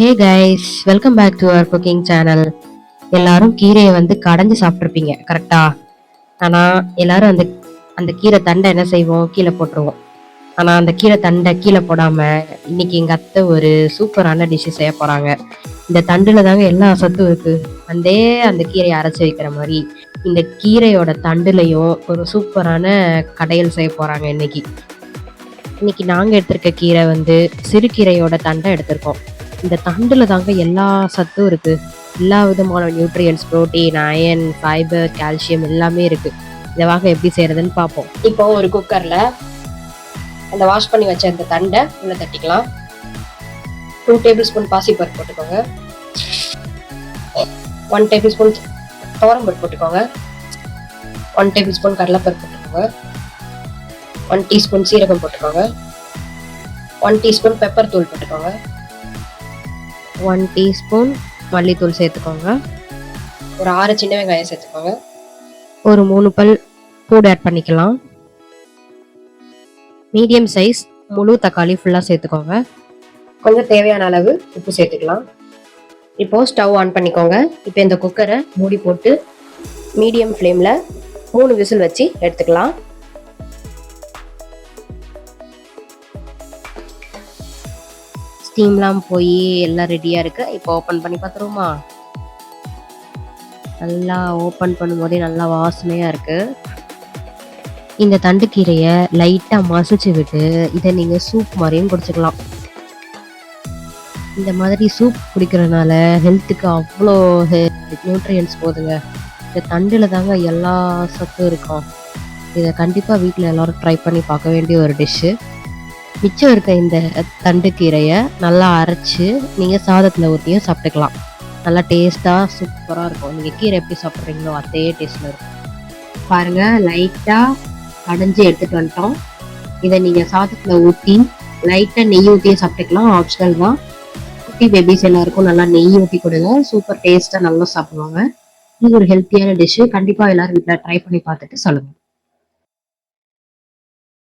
Hey guys, welcome back to our cooking channel. எல்லாரும் கீரையை கடைஞ்சு சாப்பிட்ருப்பீங்க, கரெக்டா? ஆனா எல்லாரும் அந்த அந்த கீரை தண்டை என்ன செய்வோம், கீழே போட்டுருவோம். ஆனா அந்த கீரை தண்டை கீழே போடாம இன்னைக்கு எங்க அத்தை ஒரு சூப்பரான டிஷ் செய்ய போறாங்க. இந்த தண்டுல தாங்க எல்லா சத்தும் இருக்கு. அந்த கீரையை அரைச்சி வைக்கிற மாதிரி இந்த கீரையோட தண்டுலையும் ஒரு சூப்பரான கடையல் செய்ய போறாங்க இன்னைக்கு. இன்னைக்கு நாங்க எடுத்திருக்க கீரை சிறுகீரையோட தண்டை எடுத்திருக்கோம். இந்த தண்டுல தாங்க எல்லா சத்தும் இருக்கு. எல்லா விதமான nutrients, protein, iron, fibre, calcium எல்லாமே இருக்கு. இதை வாங்க எப்படி செய்யறதுன்னு பார்ப்போம். இப்போ ஒரு குக்கர்ல அந்த வாஷ் பண்ணி வச்ச இந்த தண்டை உள்ள தட்டிக்கலாம். 2 டேபிள் ஸ்பூன் பாசிப்பருப்பு போட்டுக்கோங்க. 1 டேபிள் ஸ்பூன் துவரம்பருப்பு போட்டுக்கோங்க. 1 டேபிள் ஸ்பூன் கடலைப்பருப்பு போட்டுக்கோங்க. 1 டீஸ்பூன் சீரகம் போட்டுக்கோங்க. 1 டீஸ்பூன் பெப்பர் தூள் போட்டுக்கோங்க. 1 டீஸ்பூன் மல்லித்தூள் சேர்த்துக்கோங்க. ஒரு 6 சின்ன வெங்காயம் சேர்த்துக்கோங்க. ஒரு 3 பல் பூடு ஆட் பண்ணிக்கலாம். மீடியம் சைஸ் முழு தக்காளி ஃபுல்லாக சேர்த்துக்கோங்க. கொஞ்சம் தேவையான அளவு உப்பு சேர்த்துக்கலாம். இப்போ ஸ்டவ் ஆன் பண்ணிக்கோங்க. இப்போ இந்த குக்கரை மூடி போட்டு மீடியம் ஃப்ளேமில் 3 விசில் வச்சு எடுத்துக்கலாம். ஸ்டீம்லாம் போய் எல்லாம் ரெடியாக இருக்கு. இப்போ ஓப்பன் பண்ணி பார்த்துருவோமா? நல்லா ஓப்பன் பண்ணும்போதே நல்லா வாசனையாக இருக்கு. இந்த தண்டுக்கீரையை லைட்டாக மசிச்சு விட்டு இதை நீங்கள் சூப் மாதிரியும் குடிச்சுக்கலாம். இந்த மாதிரி சூப் குடிக்கிறதுனால ஹெல்த்துக்கு அவ்வளோ நியூட்ரியன்ஸ் போதுங்க. இந்த தண்டில் தாங்க எல்லா சத்தும் இருக்கும். இதை கண்டிப்பாக வீட்டில் எல்லோரும் ட்ரை பண்ணி பார்க்க வேண்டிய ஒரு டிஷ்ஷு. மிச்சம் இருக்க இந்த தண்டுக்கீரையை நல்லா அரைச்சி நீங்கள் சாதத்தில் ஊற்றியும் சாப்பிட்டுக்கலாம். நல்லா டேஸ்ட்டாக சூப்பராக இருக்கும். நீங்கள் கீரை எப்படி சாப்பிட்றீங்களோ அதே டேஸ்ட்டில் இருக்கும். பாருங்கள், லைட்டாக கடைஞ்சி எடுத்துகிட்டு வந்துட்டோம். இதை நீங்கள் சாதத்தில் ஊற்றி லைட்டாக நெய் ஊற்றியும் சாப்பிட்டுக்கலாம், ஆப்ஷனல் தான். குட்டி பேபிஸ் எல்லாருக்கும் நல்லா நெய் ஊற்றி கொடுங்க, சூப்பர் டேஸ்ட்டாக நல்லா சாப்பிடுவாங்க. இது ஒரு ஹெல்த்தியான டிஷ்ஷு. கண்டிப்பாக எல்லோரும் வீட்டில் ட்ரை பண்ணி பார்த்துட்டு சொல்லுங்கள்.